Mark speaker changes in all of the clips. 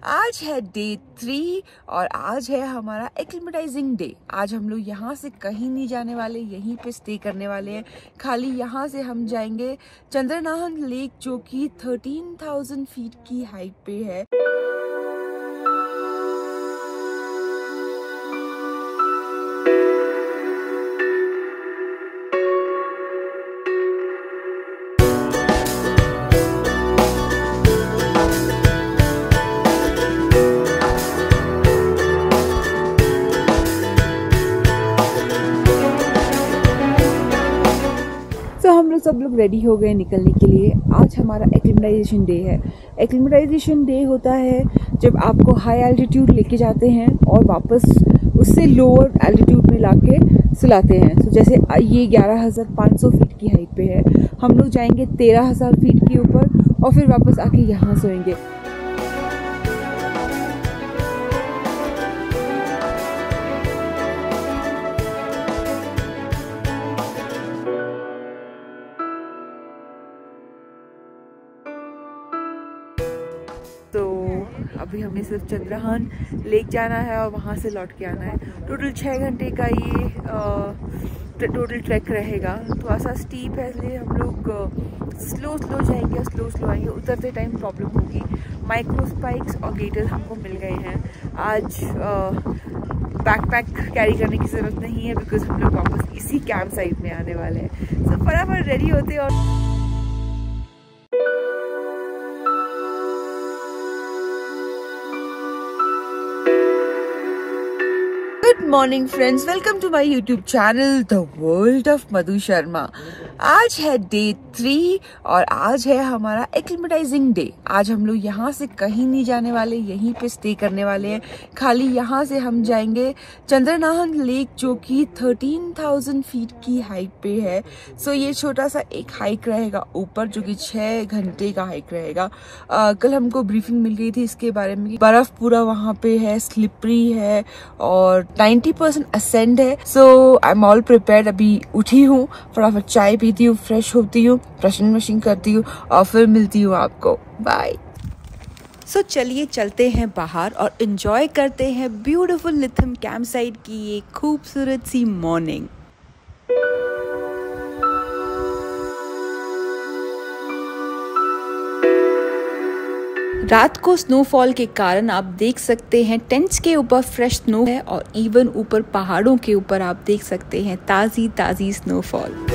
Speaker 1: आज है डे 3 और आज है हमारा एक्लिमेटाइजिंग डे। आज हम लोग यहाँ से कहीं नहीं जाने वाले, यहीं पे स्टे करने वाले हैं। खाली यहाँ से हम जाएंगे चंद्रनाहन लेक, जो कि 13,000 फीट की हाइट पे है। तो हम लोग सब लोग रेडी हो गए निकलने के लिए। आज हमारा एक्लिमेटाइजेशन डे है। एक्लिमेटाइजेशन डे होता है जब आपको हाई एल्टीट्यूड लेके जाते हैं और वापस उससे लोअर एल्टीट्यूड में लाके सुलाते हैं। तो जैसे ये 11,500 फीट की हाइट पे है, हम लोग जाएंगे 13,000 फीट के ऊपर और फिर वापस आके यहाँ सोएंगे। तो अभी हमें सिर्फ चंद्रनाहन लेक जाना है और वहाँ से लौट के आना है। टोटल 6 घंटे का ये टोटल ट्रैक रहेगा। थोड़ा सा स्टीप है, इसलिए हम लोग स्लो जाएंगे, स्लो आएंगे। उतरते टाइम प्रॉब्लम होगी। माइक्रो स्पाइक्स और गेटर्स हमको मिल गए हैं। आज बैकपैक कैरी करने की ज़रूरत नहीं है, बिकॉज हम लोग वापस इसी कैंप साइट में आने वाले हैं। तो फटाफट रेडी होते हैं और good morning friends, welcome to my YouTube channel the world of Madhu Sharma. आज है डे 3 और आज है हमारा एक्लिमेटाइजिंग डे। आज हम लोग यहाँ से कहीं नहीं जाने वाले, यहीं पे स्टे करने वाले हैं। खाली यहाँ से हम जाएंगे चंद्रनाहन लेक, जो कि 13,000 फीट की हाइट पे है। सो ये छोटा सा एक हाइक रहेगा ऊपर, जो कि 6 घंटे का हाइक रहेगा। कल हमको ब्रीफिंग मिल गई थी इसके बारे में। बर्फ पूरा वहाँ पे है, स्लिपरी है और 90% असेंड है। सो आई एम ऑल प्रिपेयर्ड। अभी उठी हूँ, फटाफट चाय पीती हूँ, फ्रेश होती हूँ, ब्रशिंग मशीन करती हूँ और फिर मिलती हूँ आपको। बाय। सो चलिए चलते हैं बाहर और एंजॉय करते हैं ब्यूटीफुल लिथियम कैंप साइट की ये खूबसूरत सी मॉर्निंग। रात को स्नोफॉल के कारण आप देख सकते हैं टेंट्स के ऊपर फ्रेश स्नो है और इवन ऊपर पहाड़ों के ऊपर आप देख सकते हैं ताज़ी स्नोफॉल।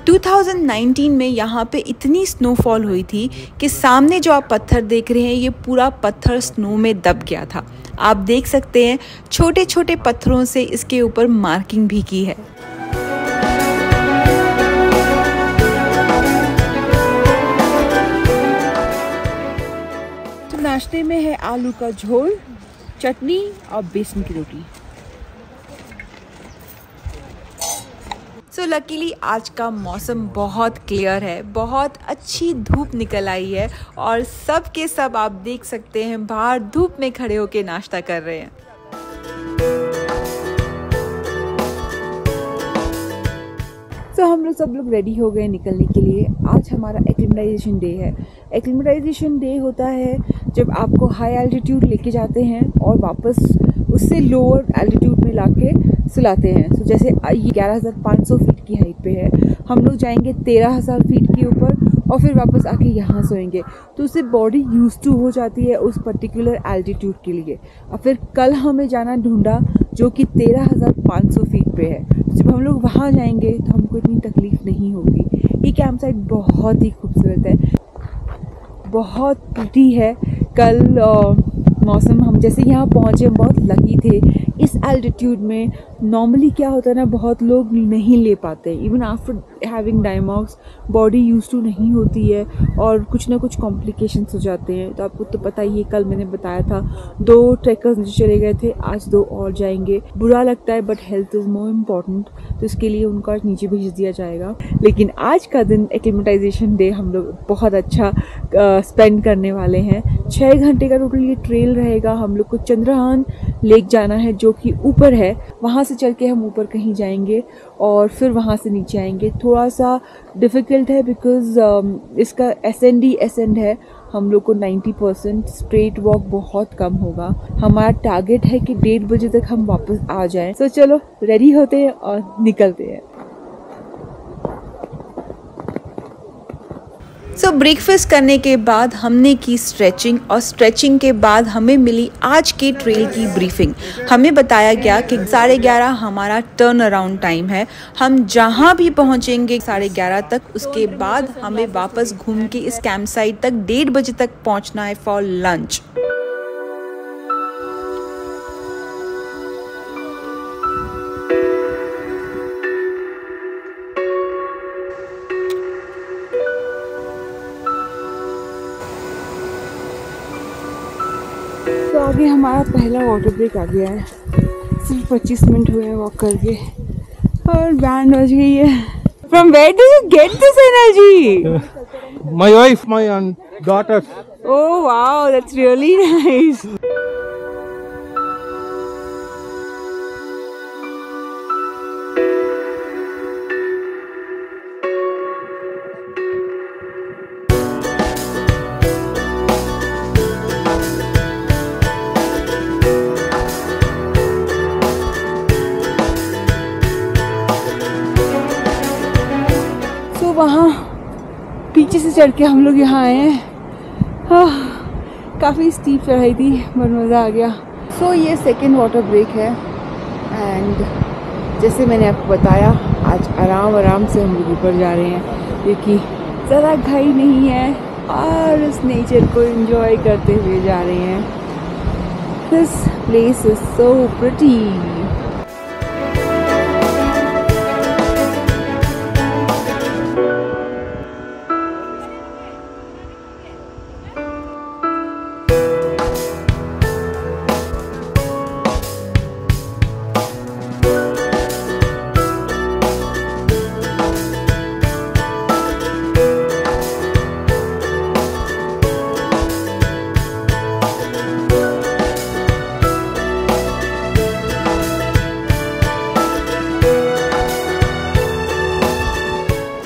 Speaker 1: 2019 में यहाँ पे इतनी स्नोफॉल हुई थी कि सामने जो आप पत्थर देख रहे हैं, ये पूरा पत्थर स्नो में दब गया था। आप देख सकते हैं छोटे छोटे पत्थरों से इसके ऊपर मार्किंग भी की है। तो नाश्ते में है आलू का झोल, चटनी और बेसन की रोटी। सो लकीली आज का मौसम बहुत क्लियर है, बहुत अच्छी धूप निकल आई है और सब के सब आप देख सकते हैं बाहर धूप में खड़े होके नाश्ता कर रहे हैं। तो हम लोग सब लोग रेडी हो गए निकलने के लिए। आज हमारा एक्लिमेटाइजेशन डे है। एक्लिमेटाइजेशन डे होता है जब आपको हाई एल्टीट्यूड लेके जाते हैं और वापस उससे लोअर एल्टीट्यूड में लाके सुलाते हैं। तो जैसे ये 11,500 फीट की हाइट पे है, हम लोग जाएंगे 13,000 फीट के ऊपर और फिर वापस आके यहाँ सोएंगे। तो उससे बॉडी यूज टू हो जाती है उस पर्टिकुलर एल्टीट्यूड के लिए। और फिर कल हमें जाना ढूंढा, जो कि 13,500 फीट पे है। जब हम लोग वहाँ जाएंगे तो हमको इतनी तकलीफ नहीं होगी। ये कैंप साइट बहुत ही खूबसूरत है, बहुत प्रिटी है। कल मौसम, हम जैसे यहाँ पहुँचे हम बहुत लकी थे। इस एल्टीट्यूड में नॉर्मली क्या होता है ना, बहुत लोग नहीं ले पाते। Even after having Diamox body use to नहीं होती है और कुछ ना कुछ कॉम्प्लिकेशंस हो जाते हैं। तो आपको तो पता ही है, कल मैंने बताया था 2 ट्रैकर्स नीचे चले गए थे, आज 2 और जाएंगे। बुरा लगता है but health is more important, तो इसके लिए उनको आज नीचे भेज दिया जाएगा। लेकिन आज का दिन एक्लिमेटाइजेशन डे हम लोग बहुत अच्छा स्पेंड करने वाले हैं। 6 घंटे का टोटल ये ट्रेल रहेगा। हम लोग को चंद्रनाहन लेक जाना है जो कि ऊपर है, वहाँ से चल के हम ऊपर कहीं जाएंगे और फिर वहाँ से नीचे आएंगे। थोड़ा सा डिफ़िकल्ट है बिकॉज़ इसका एसेंड है। हम लोग को 90% स्ट्रेट वॉक बहुत कम होगा। हमारा टारगेट है कि 1:30 बजे तक हम वापस आ जाएं। तो चलो रेडी होते हैं और निकलते हैं। सो ब्रेकफास्ट करने के बाद हमने की स्ट्रेचिंग और स्ट्रेचिंग के बाद हमें मिली आज के ट्रेल की ब्रीफिंग। हमें बताया गया कि 11:30 हमारा टर्न अराउंड टाइम है। हम जहां भी पहुंचेंगे 11:30 तक, उसके बाद हमें वापस घूम के इस कैंप साइट तक 1:30 बजे तक पहुंचना है फॉर लंच। तो आगे हमारा पहला वाटर ब्रेक आ गया है। सिर्फ 25 मिनट हुए हैं वॉक करके और बैंड बज गई है। From where do you get this energy?
Speaker 2: My wife, my daughters.
Speaker 1: Oh wow, that's really nice. वहाँ पीछे से चढ़ के हम लोग यहाँ आए हैं। काफ़ी स्टीप चढ़ाई थी, बहुत मज़ा आ गया। सो ये सेकेंड वाटर ब्रेक है एंड जैसे मैंने आपको बताया आज आराम से हम लोग ऊपर जा रहे हैं क्योंकि ज़्यादा घाई नहीं है और उस नेचर को एंजॉय करते हुए जा रहे हैं। This place is so pretty.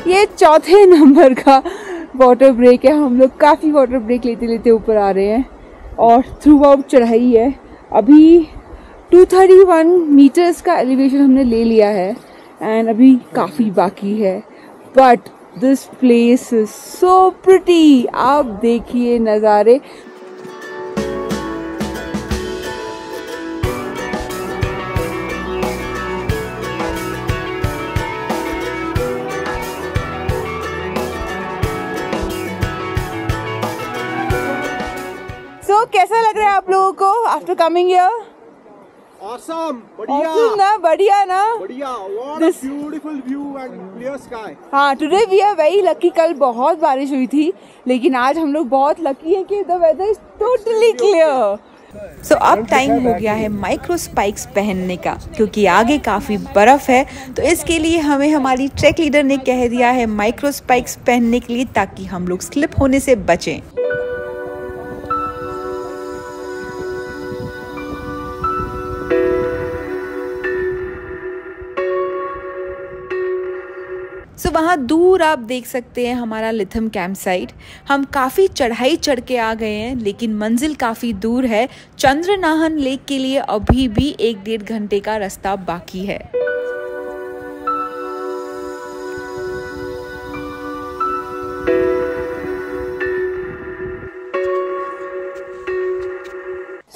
Speaker 1: ये चौथे नंबर का वाटर ब्रेक है। हम लोग काफ़ी वाटर ब्रेक लेते लेते ऊपर आ रहे हैं और थ्रू आउट चढ़ाई है। अभी 231 मीटर्स का एलिवेशन हमने ले लिया है एंड अभी काफ़ी बाकी है। But this place is so pretty. आप देखिए नज़ारे। कैसा लग रहा है आप लोगों को आफ्टर कमिंग हियर?
Speaker 2: Awesome, बढ़िया।
Speaker 1: Awesome ना, बढ़िया ना,
Speaker 2: बढ़िया। What a beautiful view and clear sky.
Speaker 1: हाँ, today we are very lucky. कल बहुत बारिश हुई थी लेकिन आज हम लोग बहुत लकी हैं कि the weather is totally clear. So अब टाइम हो गया है माइक्रो स्पाइक्स पहनने का क्योंकि आगे काफ़ी बर्फ़ है। तो इसके लिए हमें हमारी ट्रैक लीडर ने कह दिया है माइक्रो स्पाइक्स पहनने के लिए ताकि हम लोग स्लिप होने से बचें। सो वहाँ दूर आप देख सकते हैं हमारा लिथम कैंप साइट। हम काफ़ी चढ़ाई चढ़ के आ गए हैं लेकिन मंजिल काफ़ी दूर है। चंद्रनाहन लेक के लिए अभी भी 1-1.5 घंटे का रास्ता बाकी है।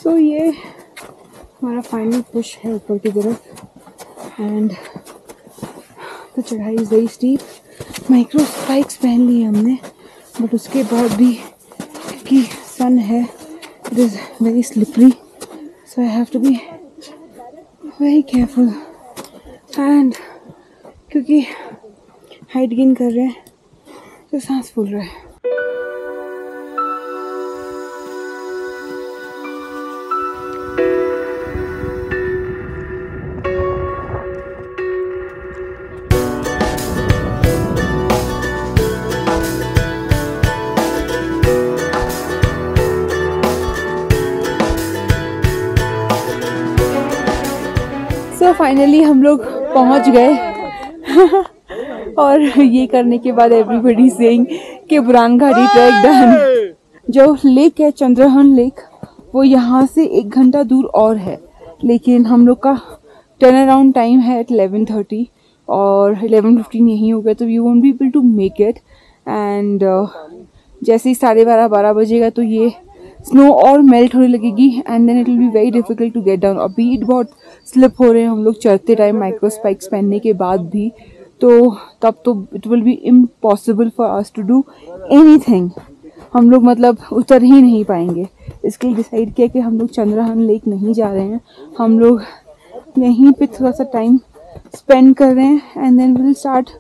Speaker 1: सो ये हमारा फाइनल पुश है ऊपर की तरफ एंड तो चढ़ाई is very steep. Micro spikes पहन ली हमने बट उसके बाद भी क्योंकि सन है it is very slippery so I have to be very careful and क्योंकि हाइट गेन कर रहे हैं तो सांस फूल रहा है। सो फाइनली हम लोग पहुंच गए और ये करने के बाद एवरीबडी सेइंग कि बुरान घाटी ट्रैक डन। जो लेक है चंद्रहन लेक, वो यहाँ से 1 घंटा दूर और है, लेकिन हम लोग का टर्न अराउंड टाइम है एट 11:30 और 11:15 यहीं हो गया, तो we won't be able to make it. And जैसे ही 12:30 बजेगा तो ये स्नो और मेल्ट होने लगेगी and then it will be very difficult to get down. अभी बहुत स्लिप हो रहे हैं हम लोग चढ़ते टाइम माइक्रो स्पाइक्स पहनने के बाद भी, तो तब तो it will be impossible for us to do anything. हम लोग मतलब उतर ही नहीं पाएंगे। इसके लिए डिसाइड किया कि हम लोग चंद्रहन लेक नहीं जा रहे हैं, हम लोग यहीं पे थोड़ा सा टाइम स्पेंड कर रहे हैं and then will start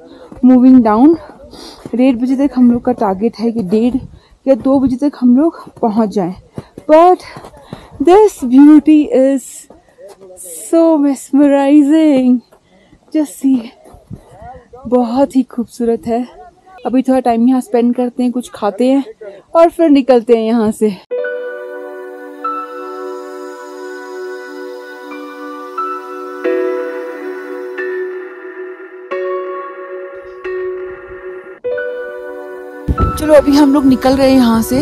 Speaker 1: moving down. 1:30 बजे तक हम लोग का टारगेट है कि 1:30 या 2 बजे तक हम लोग पहुंच जाएं। But this beauty is so mesmerising, just see, बहुत ही खूबसूरत है। अभी थोड़ा टाइम यहाँ स्पेंड करते हैं, कुछ खाते हैं और फिर निकलते हैं यहाँ से। चलो अभी हम लोग निकल रहे हैं यहाँ से,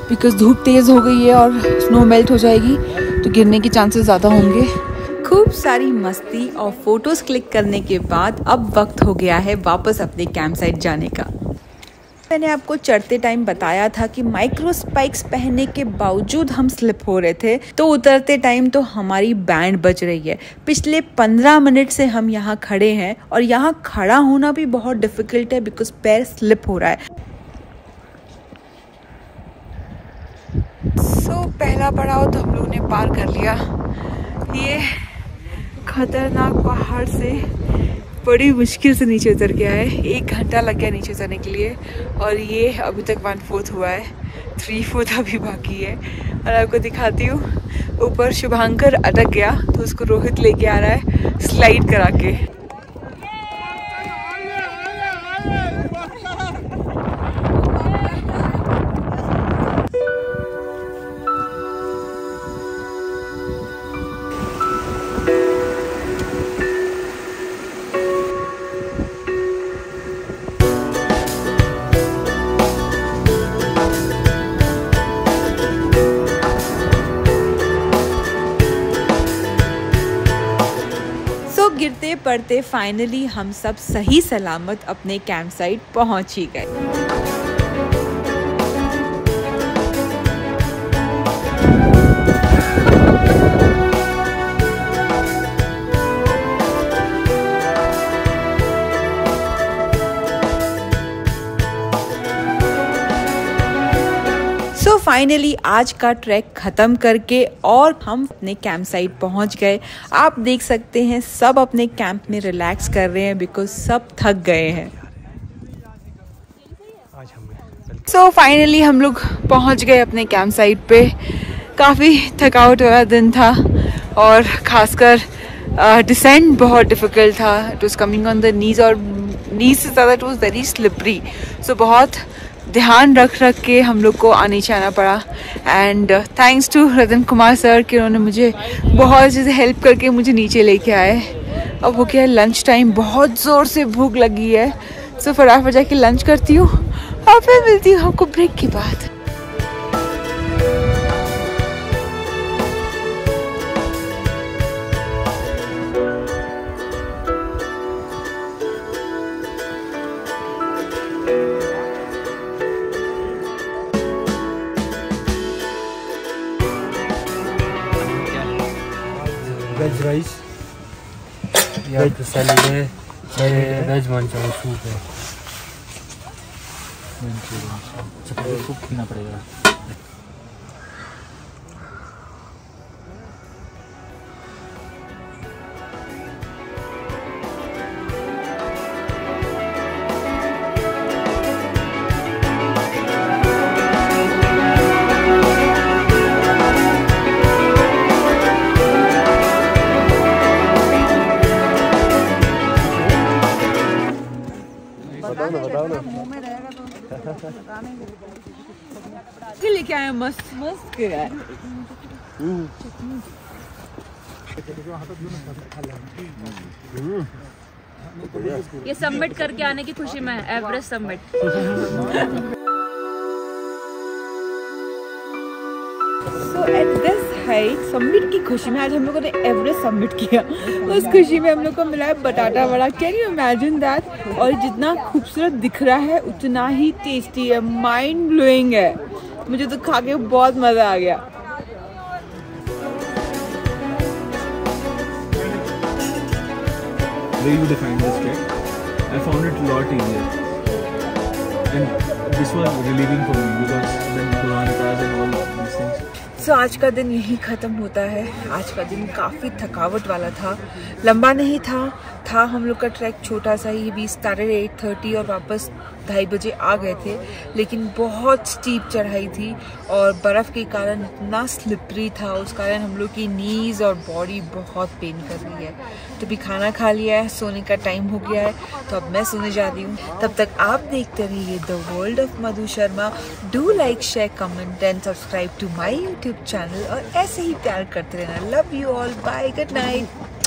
Speaker 1: बिकॉज धूप तेज़ हो गई है और स्नो मेल्ट हो जाएगी तो गिरने के चांसेस ज़्यादा होंगे। खूब सारी मस्ती और फोटोज क्लिक करने के बाद अब वक्त हो गया है वापस अपने कैंप साइट जाने का। मैंने आपको चढ़ते टाइम बताया था कि माइक्रो स्पाइक्स पहनने के बावजूद हम स्लिप हो रहे थे, तो उतरते टाइम तो हमारी बैंड बज रही है। पिछले 15 मिनट से हम यहाँ खड़े हैं और यहाँ खड़ा होना भी बहुत डिफिकल्ट है बिकॉज पैर स्लिप हो रहा है। पहला पड़ाव तो हम लोग ने पार कर लिया। ये खतरनाक पहाड़ से बड़ी मुश्किल से नीचे उतर गया है, 1 घंटा लग गया नीचे उतरने के लिए और ये अभी तक 1/4 हुआ है, 3/4 अभी बाकी है। और आपको दिखाती हूँ, ऊपर शुभांकर अटक गया तो उसको रोहित लेके आ रहा है स्लाइड करा के। गिरते पड़ते फाइनली हम सब सही सलामत अपने कैंप साइट पहुंच ही गए। फाइनली आज का ट्रैक खत्म करके और हम अपने कैंप साइट पहुंच गए। आप देख सकते हैं सब अपने कैंप में रिलैक्स कर रहे हैं बिकॉज सब थक गए हैं। सो फाइनली हम लोग पहुंच गए अपने कैंप साइट पे। काफ़ी थकावट वाला दिन था और खासकर डिसेंट बहुत डिफ़िकल्ट था। It was coming on the knees और नीज से ज़्यादा इट वॉज वेरी स्लिपरी। सो बहुत ध्यान रख के हम लोग को नीचे आना पड़ा and thanks to Ratan Kumar sir कि उन्होंने मुझे बहुत अच्छे से हेल्प करके मुझे नीचे लेके आए। अब हो गया लंच टाइम, बहुत ज़ोर से भूख लगी है। सो फटाफट जाके लंच करती हूँ और फिर मिलती हूँ आपको ब्रेक के बाद।
Speaker 3: वेज राइस या तो सैलेड है, वेज मंचूरियन सूप है। मंचूरियन सूप पीना पड़ेगा।
Speaker 1: लेके आए मस्त मस्त
Speaker 4: ये सबमिट करके आने की खुशी में Everest submit.
Speaker 1: So at this height submit की खुशी में आज हम लोगों ने एवरेस्ट सबमिट किया। उस खुशी में हम लोग को मिला है बटाटा vada. Can you imagine that? और जितना खूबसूरत दिख रहा है उतना ही टेस्टी है, माइंड ब्लोइंग है। मुझे तो खा के बहुत मज़ा आ गया।
Speaker 5: Way you define this trek, I found it a lot easier, and this was relieving for me because then Duranitas and all these things.
Speaker 1: सो आज का दिन यही ख़त्म होता है। आज का दिन काफ़ी थकावट वाला था, लंबा नहीं था हम लोग का ट्रैक छोटा सा ही। भी स्टार्टेड 8:30 और वापस 2:30 बजे आ गए थे, लेकिन बहुत स्टीप चढ़ाई थी और बर्फ़ के कारण इतना स्लिपरी था, उस कारण हम लोग की नीज़ और बॉडी बहुत पेन कर रही है। तो भी खाना खा लिया है, सोने का टाइम हो गया है, तो अब मैं सोने जा रही हूँ। तब तक आप देखते रहिए the world of Madhu Sharma. Do like, share, comment and subscribe to my YouTube channel और ऐसे ही प्यार करते रहना। Love you all, bye, good night.